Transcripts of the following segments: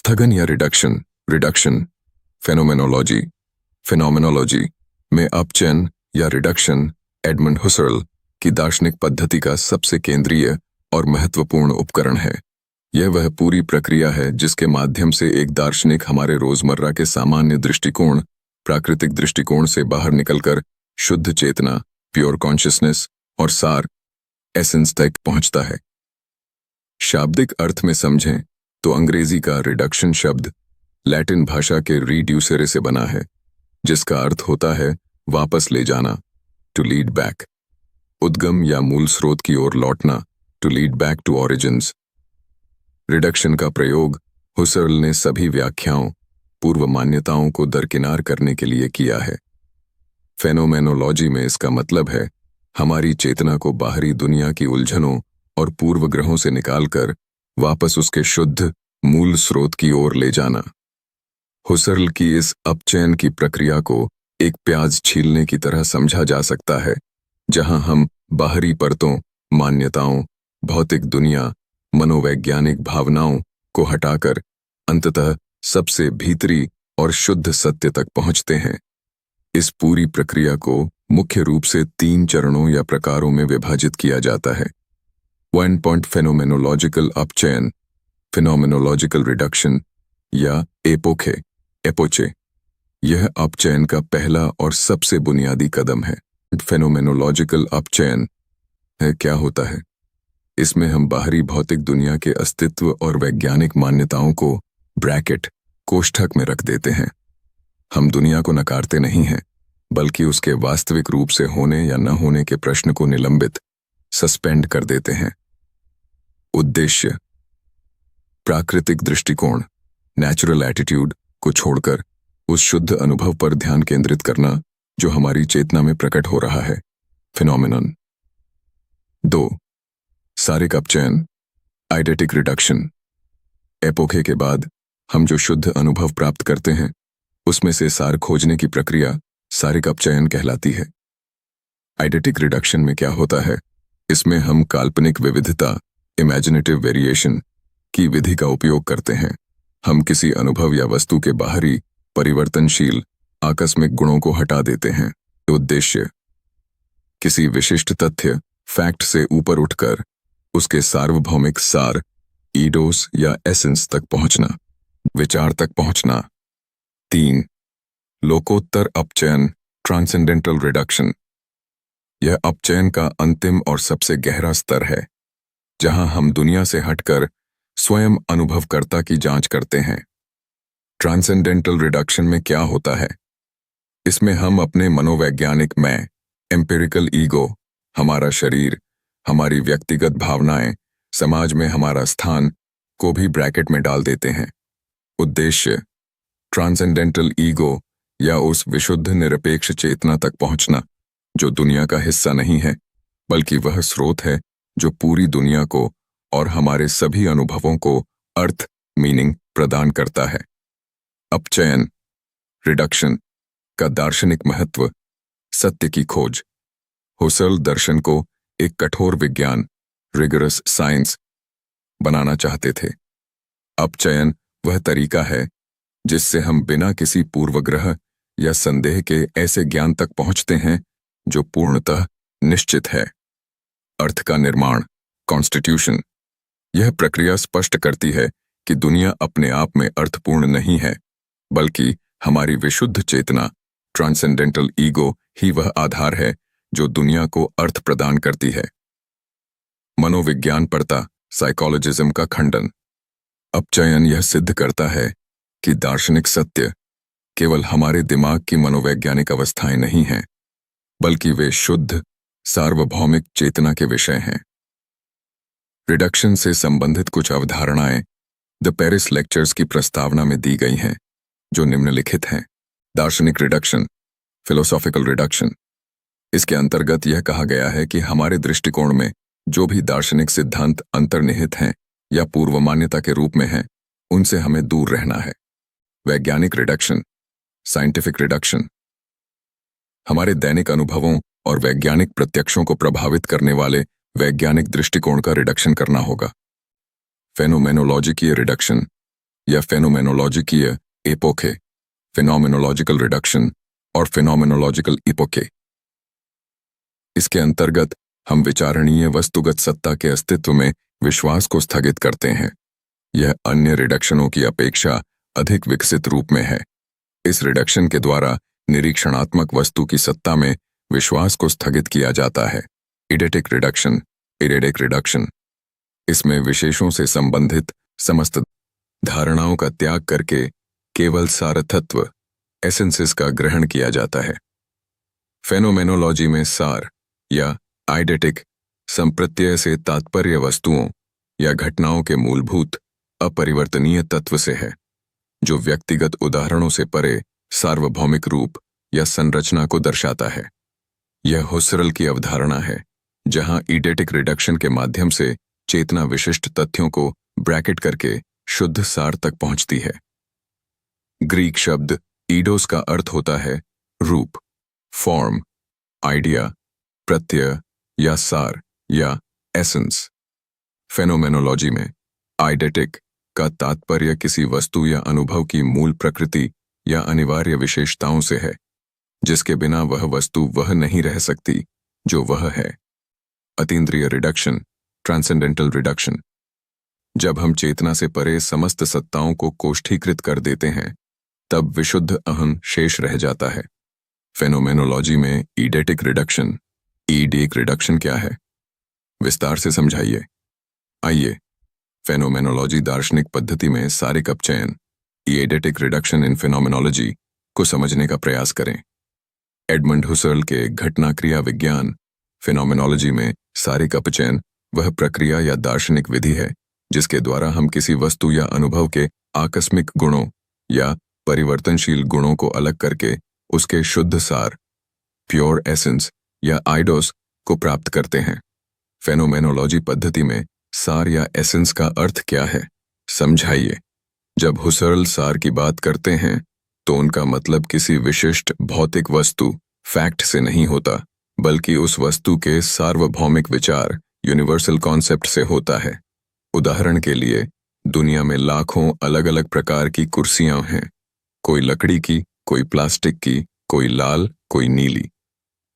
स्थगन या reduction, reduction, phenomenology, phenomenology में अपचयन या रिडक्शन एडमंड हुसर्ल की दार्शनिक पद्धति का सबसे केंद्रीय और महत्वपूर्ण उपकरण है। यह वह पूरी प्रक्रिया है जिसके माध्यम से एक दार्शनिक हमारे रोजमर्रा के सामान्य दृष्टिकोण, प्राकृतिक दृष्टिकोण से बाहर निकलकर शुद्ध चेतना, प्योर कॉन्शियसनेस और सार, एसेंस तक पहुंचता है। शाब्दिक अर्थ में समझें तो अंग्रेजी का रिडक्शन शब्द लैटिन भाषा के रिड्यूसरे से बना है, जिसका अर्थ होता है वापस ले जाना, टू लीड बैक, उद्गम या मूल स्रोत की ओर लौटना, to lead back to origins. Reduction का प्रयोग हुसर्ल ने सभी व्याख्याओं, पूर्व मान्यताओं को दरकिनार करने के लिए किया है। फेनोमेनोलॉजी में इसका मतलब है हमारी चेतना को बाहरी दुनिया की उलझनों और पूर्व ग्रहों से निकालकर वापस उसके शुद्ध मूल स्रोत की ओर ले जाना। हुसर्ल की इस अपचयन की प्रक्रिया को एक प्याज छीलने की तरह समझा जा सकता है, जहां हम बाहरी परतों, मान्यताओं, भौतिक दुनिया, मनोवैज्ञानिक भावनाओं को हटाकर अंततः सबसे भीतरी और शुद्ध सत्य तक पहुंचते हैं। इस पूरी प्रक्रिया को मुख्य रूप से 3 चरणों या प्रकारों में विभाजित किया जाता है। 1 पॉइंट फेनोमेनोलॉजिकल अपचयन, फिनोमेनोलॉजिकल रिडक्शन या एपोखे, एपोचे। यह अपचयन का पहला और सबसे बुनियादी कदम है। फेनोमेनोलॉजिकल अपचयन है क्या होता है? इसमें हम बाहरी भौतिक दुनिया के अस्तित्व और वैज्ञानिक मान्यताओं को ब्रैकेट, कोष्ठक में रख देते हैं। हम दुनिया को नकारते नहीं हैं, बल्कि उसके वास्तविक रूप से होने या न होने के प्रश्न को निलंबित, सस्पेंड कर देते हैं। उद्देश्य: प्राकृतिक दृष्टिकोण, नेचुरल एटीट्यूड को छोड़कर उस शुद्ध अनुभव पर ध्यान केंद्रित करना जो हमारी चेतना में प्रकट हो रहा है, फिनोमेनन। 2. सारिक अपचयन, आइडेटिक रिडक्शन। एपोखे के बाद हम जो शुद्ध अनुभव प्राप्त करते हैं, उसमें से सार खोजने की प्रक्रिया सारिक अपचयन कहलाती है। आइडेटिक रिडक्शन में क्या होता है? इसमें हम काल्पनिक विविधता, इमेजिनेटिव वेरिएशन की विधि का उपयोग करते हैं। हम किसी अनुभव या वस्तु के बाहरी, परिवर्तनशील, आकस्मिक गुणों को हटा देते हैं। उद्देश्य: किसी विशिष्ट तथ्य, फैक्ट से ऊपर उठकर उसके सार्वभौमिक सार, ईडोस या एसेंस तक पहुंचना, विचार तक पहुंचना। 3. लोकोत्तर अपचयन, ट्रांसेंडेंटल रिडक्शन। यह अपचयन का अंतिम और सबसे गहरा स्तर है, जहां हम दुनिया से हटकर स्वयं अनुभवकर्ता की जांच करते हैं। ट्रांसेंडेंटल रिडक्शन में क्या होता है? इसमें हम अपने मनोवैज्ञानिक मैं, एम्पिरिकल ईगो, हमारा शरीर, हमारी व्यक्तिगत भावनाएं, समाज में हमारा स्थान को भी ब्रैकेट में डाल देते हैं। उद्देश्य: ट्रांसेंडेंटल ईगो या उस विशुद्ध निरपेक्ष चेतना तक पहुंचना जो दुनिया का हिस्सा नहीं है, बल्कि वह स्रोत है जो पूरी दुनिया को और हमारे सभी अनुभवों को अर्थ, मीनिंग प्रदान करता है। अपचयन, रिडक्शन का दार्शनिक महत्व, सत्य की खोज। हुसर्ल दर्शन को एक कठोर विज्ञान, रिगरस साइंस बनाना चाहते थे। अपचयन वह तरीका है जिससे हम बिना किसी पूर्वग्रह या संदेह के ऐसे ज्ञान तक पहुंचते हैं जो पूर्णतः निश्चित है। अर्थ का निर्माण, कॉन्स्टिट्यूशन। यह प्रक्रिया स्पष्ट करती है कि दुनिया अपने आप में अर्थपूर्ण नहीं है, बल्कि हमारी विशुद्ध चेतना, ट्रांसेंडेंटल ईगो ही वह आधार है जो दुनिया को अर्थ प्रदान करती है। मनोविज्ञान परता, साइकोलॉजिज्म का खंडन। अपचयन यह सिद्ध करता है कि दार्शनिक सत्य केवल हमारे दिमाग की मनोवैज्ञानिक अवस्थाएं नहीं हैं, बल्कि वे शुद्ध, सार्वभौमिक चेतना के विषय हैं। रिडक्शन से संबंधित कुछ अवधारणाएं द पेरिस लेक्चर्स की प्रस्तावना में दी गई हैं, जो निम्नलिखित हैं। दार्शनिक रिडक्शन, फिलोसॉफिकल रिडक्शन। इसके अंतर्गत यह कहा गया है कि हमारे दृष्टिकोण में जो भी दार्शनिक सिद्धांत अंतर्निहित हैं या पूर्व मान्यता के रूप में हैं, उनसे हमें दूर रहना है। वैज्ञानिक रिडक्शन, साइंटिफिक रिडक्शन। हमारे दैनिक अनुभवों और वैज्ञानिक प्रत्यक्षों को प्रभावित करने वाले वैज्ञानिक दृष्टिकोण का रिडक्शन करना होगा। फेनोमेनोलॉजी की रिडक्शन, या फेनोमेनोलॉजिकीय एपोखे, फिनोमेनोलॉजिकल रिडक्शन और फिनोमेनोलॉजिकल इपोखे। इसके अंतर्गत हम विचारणीय वस्तुगत सत्ता के अस्तित्व में विश्वास को स्थगित करते हैं। यह अन्य रिडक्शनों की अपेक्षा अधिक विकसित रूप में है। इस रिडक्शन के द्वारा निरीक्षणात्मक वस्तु की सत्ता में विश्वास को स्थगित किया जाता है। इडेटिक रिडक्शन, इरेडिक रिडक्शन। इसमें विशेषों से संबंधित समस्त धारणाओं का त्याग करके केवल सारतत्व, एसेंसेस का ग्रहण किया जाता है। फेनोमेनोलॉजी में सार या आइडेटिक संप्रत्यय से तात्पर्य वस्तुओं या घटनाओं के मूलभूत अपरिवर्तनीय तत्व से है, जो व्यक्तिगत उदाहरणों से परे सार्वभौमिक रूप या संरचना को दर्शाता है। यह हुसरल की अवधारणा है, जहां इडेटिक रिडक्शन के माध्यम से चेतना विशिष्ट तथ्यों को ब्रैकेट करके शुद्ध सार तक पहुंचती है। ग्रीक शब्द ईडोस का अर्थ होता है रूप, फॉर्म, आइडिया, प्रत्यय या सार या एसेंस। फेनोमेनोलॉजी में आइडेटिक का तात्पर्य किसी वस्तु या अनुभव की मूल प्रकृति या अनिवार्य विशेषताओं से है, जिसके बिना वह वस्तु वह नहीं रह सकती जो वह है। अतीन्द्रिय रिडक्शन, ट्रांसेंडेंटल रिडक्शन। जब हम चेतना से परे समस्त सत्ताओं को कोष्ठीकृत कर देते हैं, तब विशुद्ध अहं शेष रह जाता है। फेनोमेनोलॉजी में ईडेटिक रिडक्शन, ईडिक रिडक्शन क्या है? विस्तार से समझाइए। आइए फेनोमेनोलॉजी दार्शनिक पद्धति में सारिक अपचयन, ईडेटिक रिडक्शन इन फेनोमेनोलॉजी को समझने का प्रयास करें। एडमंड हुसर्ल के घटना क्रिया विज्ञान फेनोमेनोलॉजी में सारिक अपचयन वह प्रक्रिया या दार्शनिक विधि है जिसके द्वारा हम किसी वस्तु या अनुभव के आकस्मिक गुणों या परिवर्तनशील गुणों को अलग करके उसके शुद्ध सार, प्योर एसेंस या आइडोस को प्राप्त करते हैं। फेनोमेनोलॉजी पद्धति में सार या एसेंस का अर्थ क्या है, समझाइए। जब हुसर्ल सार की बात करते हैं तो उनका मतलब किसी विशिष्ट भौतिक वस्तु, फैक्ट से नहीं होता, बल्कि उस वस्तु के सार्वभौमिक विचार, यूनिवर्सल कॉन्सेप्ट से होता है। उदाहरण के लिए, दुनिया में लाखों अलग अलग प्रकार की कुर्सियां हैं, कोई लकड़ी की, कोई प्लास्टिक की, कोई लाल, कोई नीली,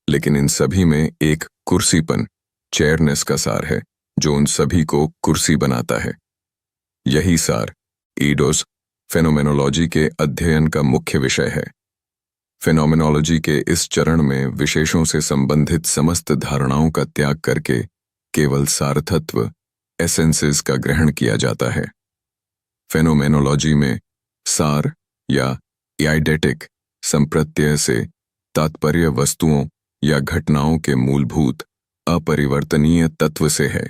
लेकिन इन सभी में एक कुर्सीपन, चेयरनेस का सार है जो उन सभी को कुर्सी बनाता है। यही सार, ईडोस, फेनोमेनोलॉजी के अध्ययन का मुख्य विषय है। फेनोमेनोलॉजी के इस चरण में विशेषों से संबंधित समस्त धारणाओं का त्याग करके केवल सारतत्व, एसेंसेस का ग्रहण किया जाता है। फेनोमेनोलॉजी में सार या आइडेटिक संप्रत्यय से तात्पर्य वस्तुओं या घटनाओं के मूलभूत अपरिवर्तनीय तत्व से है,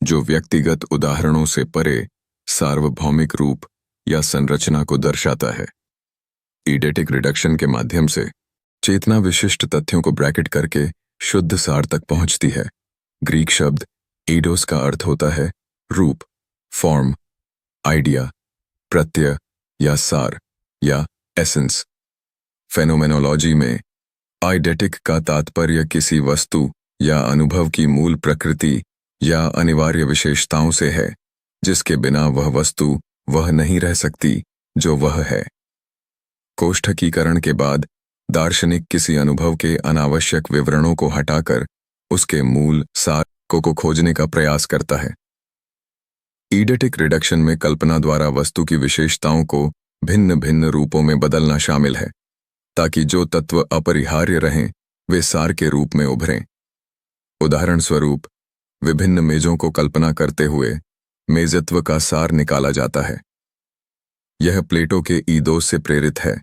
जो व्यक्तिगत उदाहरणों से परे सार्वभौमिक रूप या संरचना को दर्शाता है। ईडेटिक रिडक्शन के माध्यम से चेतना विशिष्ट तथ्यों को ब्रैकेट करके शुद्ध सार तक पहुंचती है। ग्रीक शब्द ईडोस का अर्थ होता है रूप, फॉर्म, आइडिया, प्रत्यय या सार या एसेंस। फेनोमेनोलॉजी में आइडेटिक का तात्पर्य किसी वस्तु या अनुभव की मूल प्रकृति या अनिवार्य विशेषताओं से है, जिसके बिना वह वस्तु वह नहीं रह सकती जो वह है। कोष्ठकीकरण के बाद दार्शनिक किसी अनुभव के अनावश्यक विवरणों को हटाकर उसके मूल सार को खोजने का प्रयास करता है। ईडेटिक रिडक्शन में कल्पना द्वारा वस्तु की विशेषताओं को भिन्न भिन्न रूपों में बदलना शामिल है, ताकि जो तत्व अपरिहार्य रहें वे सार के रूप में उभरें। उदाहरण स्वरूप, विभिन्न मेजों को कल्पना करते हुए मेजत्व का सार निकाला जाता है। यह प्लेटो के ईदोस से प्रेरित है,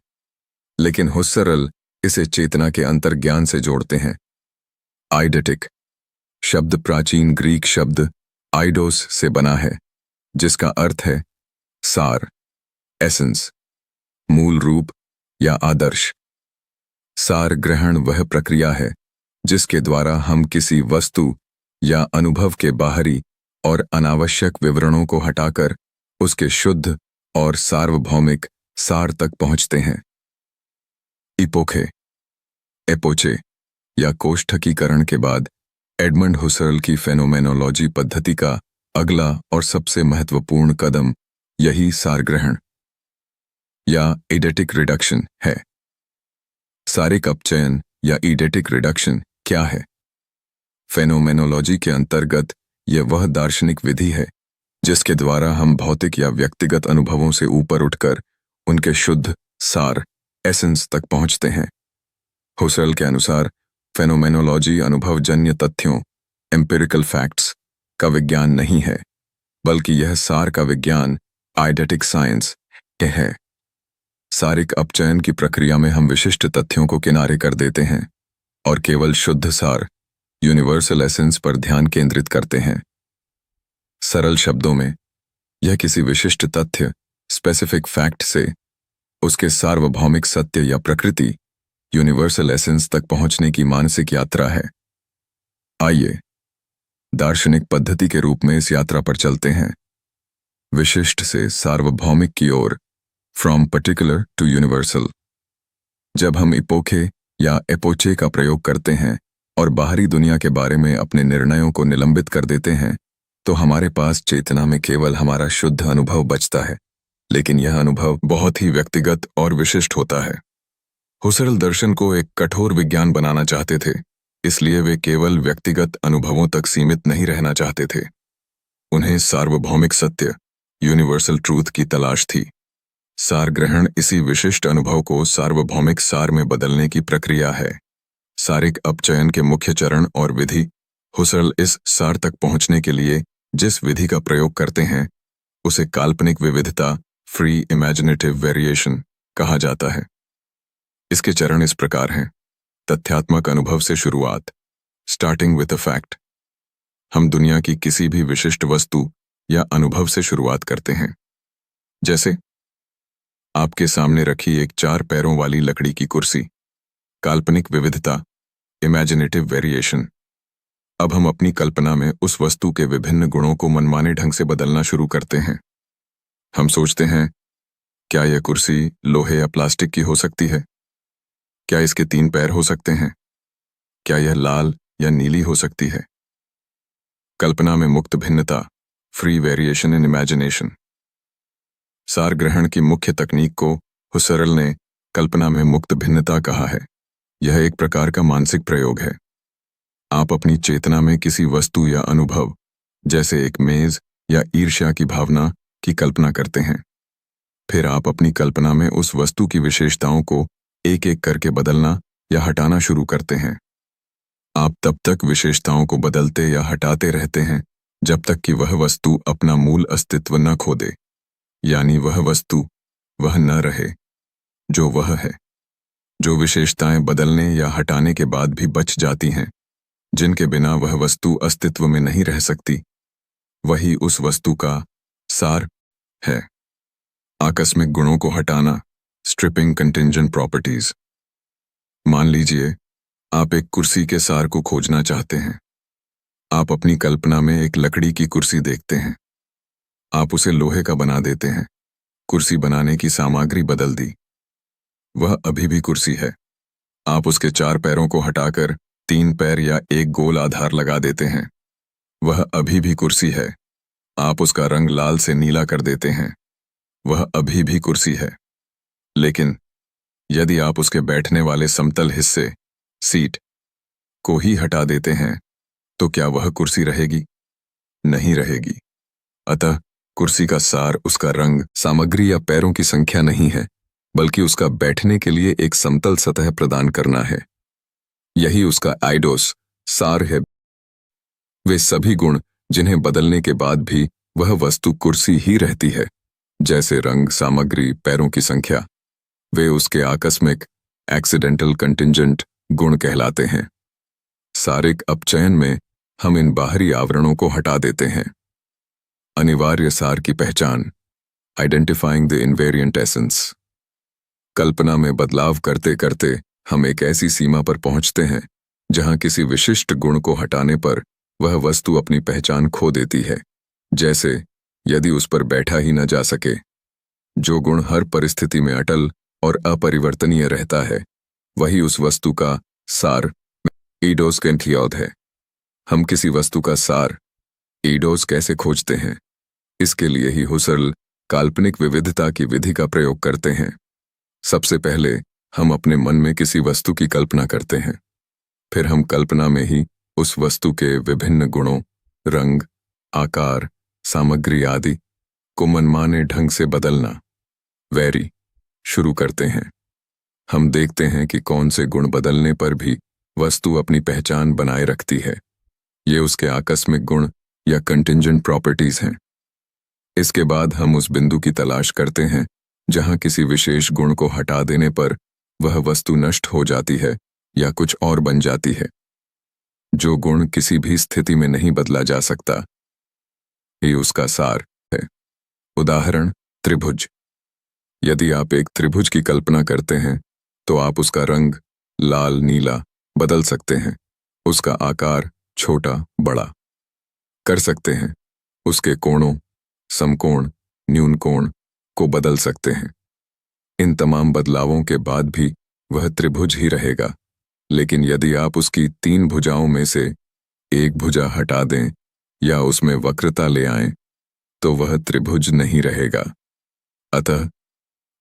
लेकिन हुसर्ल इसे चेतना के अंतर्ज्ञान से जोड़ते हैं। आइडेटिक शब्द प्राचीन ग्रीक शब्द आइडोस से बना है, जिसका अर्थ है सार, एसेंस, मूल रूप या आदर्श। सार ग्रहण वह प्रक्रिया है जिसके द्वारा हम किसी वस्तु या अनुभव के बाहरी और अनावश्यक विवरणों को हटाकर उसके शुद्ध और सार्वभौमिक सार तक पहुंचते हैं। इपोखे, एपोचे या कोष्ठकीकरण के बाद एडमंड हुसर्ल की फेनोमेनोलॉजी पद्धति का अगला और सबसे महत्वपूर्ण कदम यही सार ग्रहण या एडेटिक रिडक्शन है। सारिक अपचयन या एडेटिक रिडक्शन क्या है? फेनोमेनोलॉजी के अंतर्गत यह वह दार्शनिक विधि है जिसके द्वारा हम भौतिक या व्यक्तिगत अनुभवों से ऊपर उठकर उनके शुद्ध सार एसेंस तक पहुंचते हैं। हुसर्ल के अनुसार फेनोमेनोलॉजी अनुभवजन्य तथ्यों एम्पिरिकल फैक्ट्स का विज्ञान नहीं है, बल्कि यह सार का विज्ञान आइडेटिक साइंस है। सारिक अपचयन की प्रक्रिया में हम विशिष्ट तथ्यों को किनारे कर देते हैं और केवल शुद्ध सार यूनिवर्सल एसेंस पर ध्यान केंद्रित करते हैं। सरल शब्दों में, यह किसी विशिष्ट तथ्य स्पेसिफिक फैक्ट से उसके सार्वभौमिक सत्य या प्रकृति यूनिवर्सल एसेंस तक पहुंचने की मानसिक यात्रा है। आइए दार्शनिक पद्धति के रूप में इस यात्रा पर चलते हैं, विशिष्ट से सार्वभौमिक की ओर, फ्रॉम पर्टिकुलर टू यूनिवर्सल। जब हम इपोखे या एपोचे का प्रयोग करते हैं और बाहरी दुनिया के बारे में अपने निर्णयों को निलंबित कर देते हैं, तो हमारे पास चेतना में केवल हमारा शुद्ध अनुभव बचता है, लेकिन यह अनुभव बहुत ही व्यक्तिगत और विशिष्ट होता है। हुसर्ल दर्शन को एक कठोर विज्ञान बनाना चाहते थे, इसलिए वे केवल व्यक्तिगत अनुभवों तक सीमित नहीं रहना चाहते थे। उन्हें सार्वभौमिक सत्य यूनिवर्सल ट्रूथ की तलाश थी। सार ग्रहण इसी विशिष्ट अनुभव को सार्वभौमिक सार में बदलने की प्रक्रिया है। सारिक अपचयन के मुख्य चरण और विधि। हुसर्ल इस सार तक पहुंचने के लिए जिस विधि का प्रयोग करते हैं उसे काल्पनिक विविधता फ्री इमेजिनेटिव वेरिएशन कहा जाता है। इसके चरण इस प्रकार हैं। तथ्यात्मक अनुभव से शुरुआत, स्टार्टिंग विद अ फैक्ट। हम दुनिया की किसी भी विशिष्ट वस्तु या अनुभव से शुरुआत करते हैं, जैसे आपके सामने रखी एक 4 पैरों वाली लकड़ी की कुर्सी। काल्पनिक विविधता इमेजिनेटिव वेरिएशन। अब हम अपनी कल्पना में उस वस्तु के विभिन्न गुणों को मनमाने ढंग से बदलना शुरू करते हैं। हम सोचते हैं, क्या यह कुर्सी लोहे या प्लास्टिक की हो सकती है? क्या इसके 3 पैर हो सकते हैं? क्या यह लाल या नीली हो सकती है? कल्पना में मुक्त भिन्नता फ्री वेरिएशन इन इमेजिनेशन। सार ग्रहण की मुख्य तकनीक को हुसर्ल ने कल्पना में मुक्त भिन्नता कहा है। यह एक प्रकार का मानसिक प्रयोग है। आप अपनी चेतना में किसी वस्तु या अनुभव, जैसे एक मेज या ईर्ष्या की भावना की कल्पना करते हैं। फिर आप अपनी कल्पना में उस वस्तु की विशेषताओं को एक एक करके बदलना या हटाना शुरू करते हैं। आप तब तक विशेषताओं को बदलते या हटाते रहते हैं जब तक कि वह वस्तु अपना मूल अस्तित्व न खो दे, यानी वह वस्तु वह न रहे जो वह है। जो विशेषताएं बदलने या हटाने के बाद भी बच जाती हैं, जिनके बिना वह वस्तु अस्तित्व में नहीं रह सकती, वही उस वस्तु का सार है। आकस्मिक गुणों को हटाना, स्ट्रिपिंग कंटिंजेंट प्रॉपर्टीज। मान लीजिए आप एक कुर्सी के सार को खोजना चाहते हैं। आप अपनी कल्पना में एक लकड़ी की कुर्सी देखते हैं। आप उसे लोहे का बना देते हैं। कुर्सी बनाने की सामग्री बदल दी, वह अभी भी कुर्सी है। आप उसके 4 पैरों को हटाकर 3 पैर या एक गोल आधार लगा देते हैं, वह अभी भी कुर्सी है। आप उसका रंग लाल से नीला कर देते हैं, वह अभी भी कुर्सी है। लेकिन यदि आप उसके बैठने वाले समतल हिस्से सीट को ही हटा देते हैं, तो क्या वह कुर्सी रहेगी? नहीं रहेगी। अतः कुर्सी का सार उसका रंग, सामग्री या पैरों की संख्या नहीं है, बल्कि उसका बैठने के लिए एक समतल सतह प्रदान करना है। यही उसका आइडोस सार है। वे सभी गुण जिन्हें बदलने के बाद भी वह वस्तु कुर्सी ही रहती है, जैसे रंग, सामग्री, पैरों की संख्या, वे उसके आकस्मिक एक्सीडेंटल कंटिंजेंट गुण कहलाते हैं। सारिक अपचयन में हम इन बाहरी आवरणों को हटा देते हैं। अनिवार्य सार की पहचान, आइडेंटिफाइंग द इनवेरिएंट एसेंस। कल्पना में बदलाव करते करते हम एक ऐसी सीमा पर पहुंचते हैं जहां किसी विशिष्ट गुण को हटाने पर वह वस्तु अपनी पहचान खो देती है, जैसे यदि उस पर बैठा ही न जा सके। जो गुण हर परिस्थिति में अटल और अपरिवर्तनीय रहता है, वही उस वस्तु का सार ईडोस कैंथियोद है। हम किसी वस्तु का सार ईडोस कैसे खोजते हैं? इसके लिए ही हुसर्ल काल्पनिक विविधता की विधि का प्रयोग करते हैं। सबसे पहले हम अपने मन में किसी वस्तु की कल्पना करते हैं, फिर हम कल्पना में ही उस वस्तु के विभिन्न गुणों, रंग, आकार, सामग्री आदि को मनमाने ढंग से बदलना वेरी शुरू करते हैं। हम देखते हैं कि कौन से गुण बदलने पर भी वस्तु अपनी पहचान बनाए रखती है। ये उसके आकस्मिक गुण या कंटिंजेंट प्रॉपर्टीज हैं। इसके बाद हम उस बिंदु की तलाश करते हैं जहां किसी विशेष गुण को हटा देने पर वह वस्तु नष्ट हो जाती है या कुछ और बन जाती है। जो गुण किसी भी स्थिति में नहीं बदला जा सकता, ये उसका सार है। उदाहरण, त्रिभुज। यदि आप एक त्रिभुज की कल्पना करते हैं तो आप उसका रंग लाल, नीला बदल सकते हैं, उसका आकार छोटा, बड़ा कर सकते हैं, उसके कोणों, समकोण, न्यून कोण को बदल सकते हैं। इन तमाम बदलावों के बाद भी वह त्रिभुज ही रहेगा। लेकिन यदि आप उसकी 3 भुजाओं में से एक भुजा हटा दें या उसमें वक्रता ले आएं, तो वह त्रिभुज नहीं रहेगा। अतः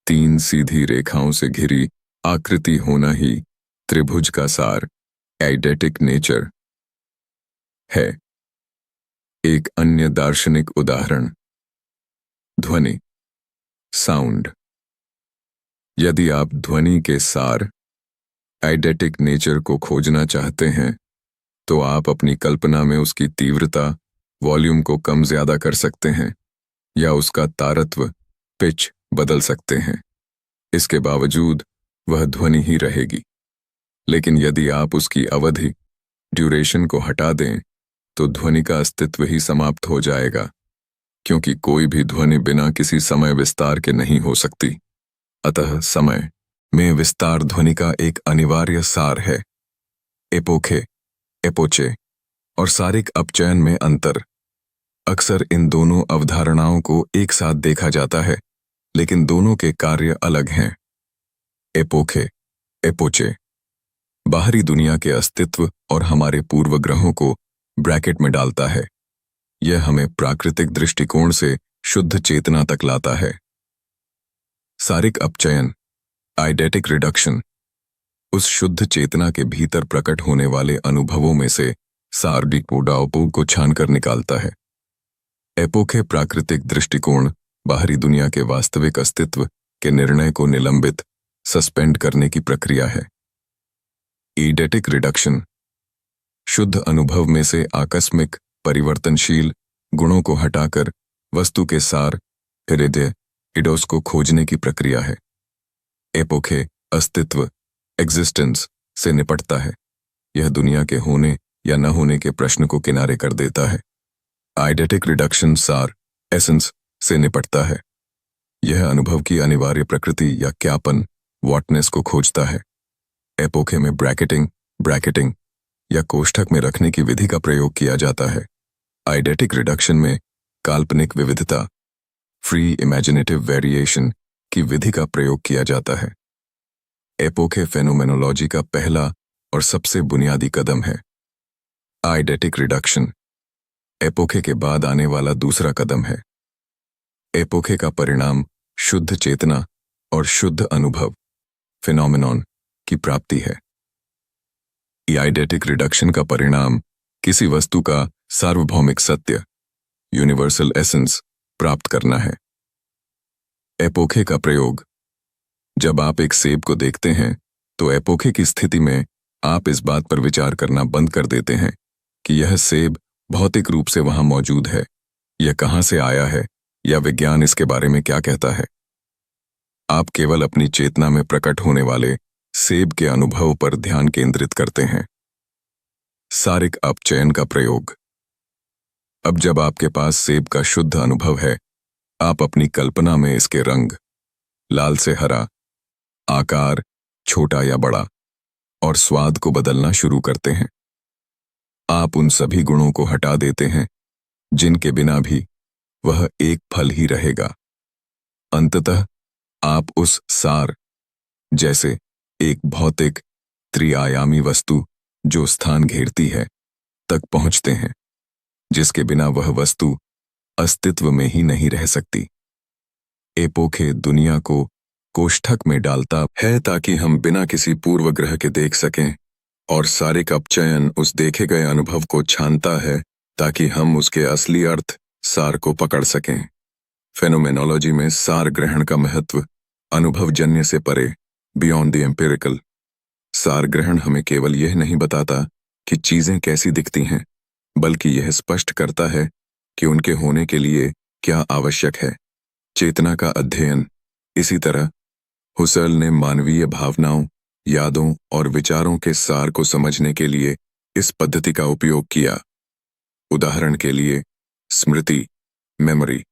3 सीधी रेखाओं से घिरी आकृति होना ही त्रिभुज का सार, एडेटिक नेचर है। एक अन्य दार्शनिक उदाहरण, ध्वनि, साउंड। यदि आप ध्वनि के सार, आइडेटिक नेचर को खोजना चाहते हैं तो आप अपनी कल्पना में उसकी तीव्रता, वॉल्यूम को कम ज्यादा कर सकते हैं या उसका तारत्व, पिच बदल सकते हैं। इसके बावजूद वह ध्वनि ही रहेगी। लेकिन यदि आप उसकी अवधि, ड्यूरेशन को हटा दें तो ध्वनि का अस्तित्व ही समाप्त हो जाएगा, क्योंकि कोई भी ध्वनि बिना किसी समय विस्तार के नहीं हो सकती। अतः समय में विस्तार ध्वनि का एक अनिवार्य सार है। एपोखे, एपोचे और सारिक अपचयन में अंतर। अक्सर इन दोनों अवधारणाओं को एक साथ देखा जाता है, लेकिन दोनों के कार्य अलग हैं। एपोखे, एपोचे बाहरी दुनिया के अस्तित्व और हमारे पूर्वग्रहों को ब्रैकेट में डालता है। यह हमें प्राकृतिक दृष्टिकोण से शुद्ध चेतना तक लाता है। सारिक अपचयन, आइडेटिक रिडक्शन, उस शुद्ध चेतना के भीतर प्रकट होने वाले अनुभवों में से सार्डिक उडाओपो को छानकर निकालता है। एपोखे प्राकृतिक दृष्टिकोण बाहरी दुनिया के वास्तविक अस्तित्व के निर्णय को निलंबित, सस्पेंड करने की प्रक्रिया है। ईडेटिक रिडक्शन, शुद्ध अनुभव में से आकस्मिक, परिवर्तनशील गुणों को हटाकर वस्तु के सार, हृदय, इडोस को खोजने की प्रक्रिया है। एपोखे अस्तित्व, एग्जिस्टेंस से निपटता है। यह दुनिया के होने या न होने के प्रश्न को किनारे कर देता है। आइडेटिक रिडक्शन सार, एसेंस से निपटता है। यह अनुभव की अनिवार्य प्रकृति या क्यापन, वॉटनेस को खोजता है। एपोखे में ब्रैकेटिंग या कोष्ठक में रखने की विधि का प्रयोग किया जाता है। आइडेटिक रिडक्शन में काल्पनिक विविधता, फ्री इमेजिनेटिव वेरिएशन की विधि का प्रयोग किया जाता है। एपोखे फेनोमेनोलॉजी का पहला और सबसे बुनियादी कदम है। आइडेटिक रिडक्शन एपोखे के बाद आने वाला दूसरा कदम है। एपोखे का परिणाम शुद्ध चेतना और शुद्ध अनुभव, फिनोमेनॉन की प्राप्ति है। आइडेटिक रिडक्शन का परिणाम किसी वस्तु का सार्वभौमिक सत्य, यूनिवर्सल एसेंस प्राप्त करना है। एपोखे का प्रयोग, जब आप एक सेब को देखते हैं तो एपोखे की स्थिति में आप इस बात पर विचार करना बंद कर देते हैं कि यह सेब भौतिक रूप से वहां मौजूद है, यह कहां से आया है या विज्ञान इसके बारे में क्या कहता है। आप केवल अपनी चेतना में प्रकट होने वाले सेब के अनुभव पर ध्यान केंद्रित करते हैं। सारिक अपचयन का प्रयोग, अब जब आपके पास सेब का शुद्ध अनुभव है, आप अपनी कल्पना में इसके रंग, लाल से हरा, आकार, छोटा या बड़ा, और स्वाद को बदलना शुरू करते हैं। आप उन सभी गुणों को हटा देते हैं जिनके बिना भी वह एक फल ही रहेगा। अंततः आप उस सार, जैसे एक भौतिक, त्रिआयामी वस्तु जो स्थान घेरती है, तक पहुंचते हैं, जिसके बिना वह वस्तु अस्तित्व में ही नहीं रह सकती। एपोखे दुनिया को कोष्ठक में डालता है ताकि हम बिना किसी पूर्वग्रह के देख सकें, और सारिक अपचयन उस देखे गए अनुभव को छानता है ताकि हम उसके असली अर्थ सार को पकड़ सकें। फेनोमेनोलॉजी में सार ग्रहण का महत्व अनुभवजन्य से परे, बियॉन्ड द एम्पिरिकल। सार ग्रहण हमें केवल यह नहीं बताता कि चीजें कैसी दिखती हैं, बल्कि यह स्पष्ट करता है कि उनके होने के लिए क्या आवश्यक है। चेतना का अध्ययन। इसी तरह हुसर्ल ने मानवीय भावनाओं, यादों और विचारों के सार को समझने के लिए इस पद्धति का उपयोग किया। उदाहरण के लिए, स्मृति, मेमोरी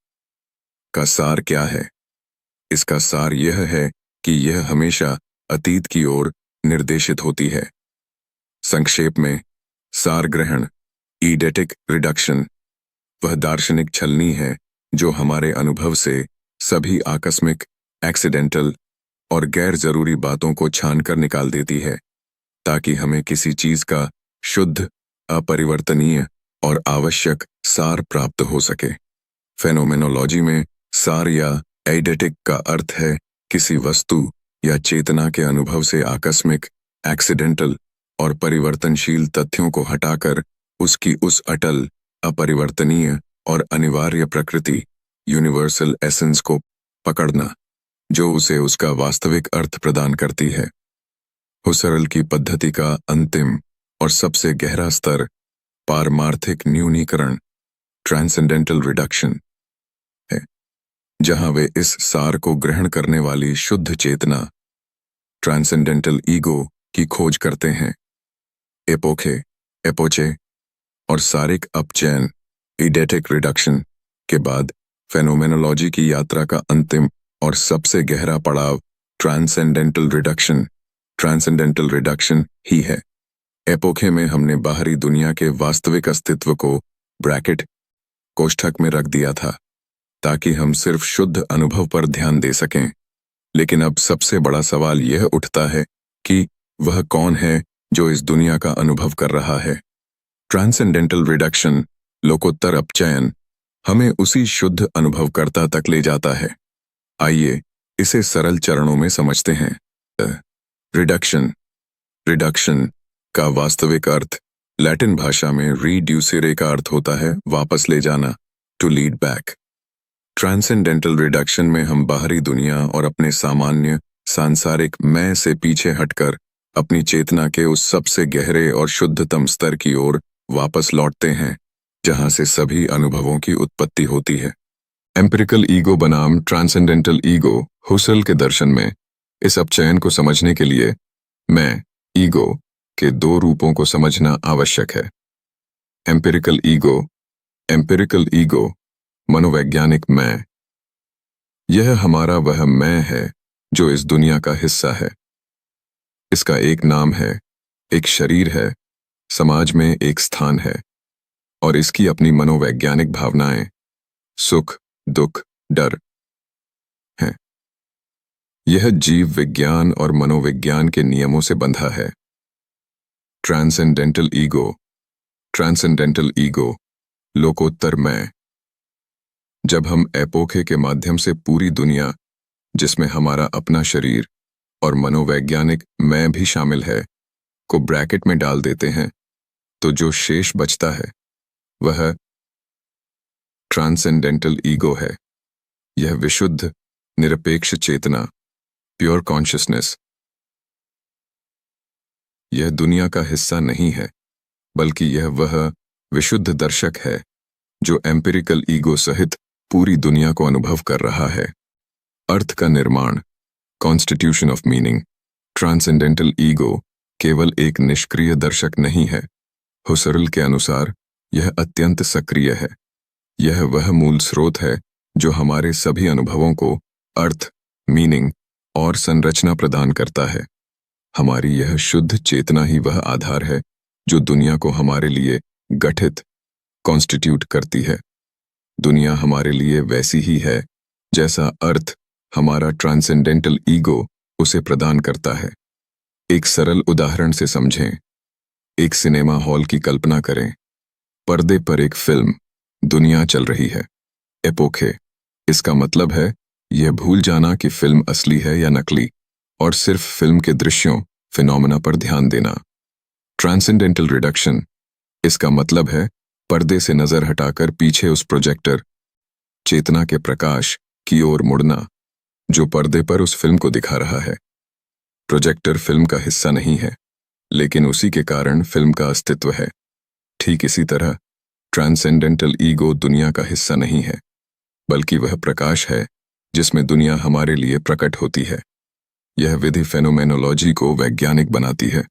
का सार क्या है? इसका सार यह है कि यह हमेशा अतीत की ओर निर्देशित होती है। संक्षेप में, सार ग्रहण, ईडेटिक रिडक्शन, वह दार्शनिक छलनी है जो हमारे अनुभव से सभी आकस्मिक, एक्सीडेंटल और गैर जरूरी बातों को छानकर निकाल देती है, ताकि हमें किसी चीज का शुद्ध, अपरिवर्तनीय और आवश्यक सार प्राप्त हो सके। फेनोमेनोलॉजी में सार या एडेटिक का अर्थ है किसी वस्तु या चेतना के अनुभव से आकस्मिक, एक्सीडेंटल और परिवर्तनशील तथ्यों को हटाकर उसकी उस अटल, अपरिवर्तनीय और अनिवार्य प्रकृति, यूनिवर्सल एसेंस को पकड़ना, जो उसे उसका वास्तविक अर्थ प्रदान करती है। हुसर्ल की पद्धति का अंतिम और सबसे गहरा स्तर पारमार्थिक न्यूनीकरण, ट्रांसेंडेंटल रिडक्शन है, जहां वे इस सार को ग्रहण करने वाली शुद्ध चेतना, ट्रांसेंडेंटल ईगो की खोज करते हैं। एपोखे, एपोचे और सारिक अपचयन, ईडेटिक रिडक्शन के बाद फेनोमेनोलॉजी की यात्रा का अंतिम और सबसे गहरा पड़ाव ट्रांसेंडेंटल रिडक्शन ही है। एपोखे में हमने बाहरी दुनिया के वास्तविक अस्तित्व को ब्रैकेट कोष्ठक में रख दिया था ताकि हम सिर्फ शुद्ध अनुभव पर ध्यान दे सकें। लेकिन अब सबसे बड़ा सवाल यह उठता है कि वह कौन है जो इस दुनिया का अनुभव कर रहा है। ट्रांसेंडेंटल रिडक्शन, लोकोत्तर अपचयन, हमें उसी शुद्ध अनुभवकर्ता तक ले जाता है। आइए इसे सरल चरणों में समझते हैं। रिडक्शन का वास्तविक अर्थ लैटिन भाषा में रिड्यूसरे का अर्थ होता है वापस ले जाना, to lead back. Transcendental reduction में हम बाहरी दुनिया और अपने सामान्य सांसारिक मैं से पीछे हटकर अपनी चेतना के उस सबसे गहरे और शुद्धतम स्तर की ओर वापस लौटते हैं जहां से सभी अनुभवों की उत्पत्ति होती है। एम्पिरिकल ईगो बनाम ट्रांसेंडेंटल ईगो। हुसर्ल के दर्शन में इस अपचयन को समझने के लिए मैं, ईगो के दो रूपों को समझना आवश्यक है। एम्पिरिकल ईगो, मनोवैज्ञानिक मैं। यह हमारा वह मैं है जो इस दुनिया का हिस्सा है। इसका एक नाम है, एक शरीर है, समाज में एक स्थान है, और इसकी अपनी मनोवैज्ञानिक भावनाएं, सुख, दुख, डर हैं। यह जीव विज्ञान और मनोविज्ञान के नियमों से बंधा है। ट्रांसेंडेंटल ईगो, लोकोत्तर मैं। जब हम एपोखे के माध्यम से पूरी दुनिया, जिसमें हमारा अपना शरीर और मनोवैज्ञानिक मैं भी शामिल है, को ब्रैकेट में डाल देते हैं, तो जो शेष बचता है वह ट्रांसेंडेंटल ईगो है। यह विशुद्ध, निरपेक्ष चेतना, प्योर कॉन्शियसनेस। यह दुनिया का हिस्सा नहीं है, बल्कि यह वह विशुद्ध दर्शक है जो एम्पिरिकल ईगो सहित पूरी दुनिया को अनुभव कर रहा है। अर्थ का निर्माण, constitution of meaning. Transcendental ego केवल एक निष्क्रिय दर्शक नहीं है। हुसर्ल के अनुसार यह अत्यंत सक्रिय है। यह वह मूल स्रोत है जो हमारे सभी अनुभवों को अर्थ, मीनिंग और संरचना प्रदान करता है। हमारी यह शुद्ध चेतना ही वह आधार है जो दुनिया को हमारे लिए गठित, कॉन्स्टिट्यूट करती है। दुनिया हमारे लिए वैसी ही है जैसा अर्थ हमारा ट्रांसेंडेंटल ईगो उसे प्रदान करता है। एक सरल उदाहरण से समझें। एक सिनेमा हॉल की कल्पना करें। पर्दे पर एक फिल्म, दुनिया चल रही है। एपोखे, इसका मतलब है यह भूल जाना कि फिल्म असली है या नकली, और सिर्फ फिल्म के दृश्यों, फिनोमेना पर ध्यान देना। ट्रांसेंडेंटल रिडक्शन, इसका मतलब है पर्दे से नजर हटाकर पीछे उस प्रोजेक्टर, चेतना के प्रकाश की ओर मुड़ना जो पर्दे पर उस फिल्म को दिखा रहा है। प्रोजेक्टर फिल्म का हिस्सा नहीं है, लेकिन उसी के कारण फिल्म का अस्तित्व है। ठीक इसी तरह ट्रांसेंडेंटल ईगो दुनिया का हिस्सा नहीं है, बल्कि वह प्रकाश है जिसमें दुनिया हमारे लिए प्रकट होती है। यह विधि फेनोमेनोलॉजी को वैज्ञानिक बनाती है,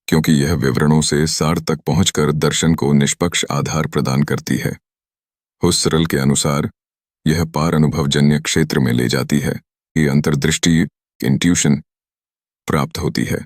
क्योंकि यह विवरणों से सार तक पहुंचकर दर्शन को निष्पक्ष आधार प्रदान करती है। हुस्सर्ल के अनुसार यह पार अनुभवजन्य क्षेत्र में ले जाती है कि अंतर्दृष्टि, इंट्यूशन प्राप्त होती है।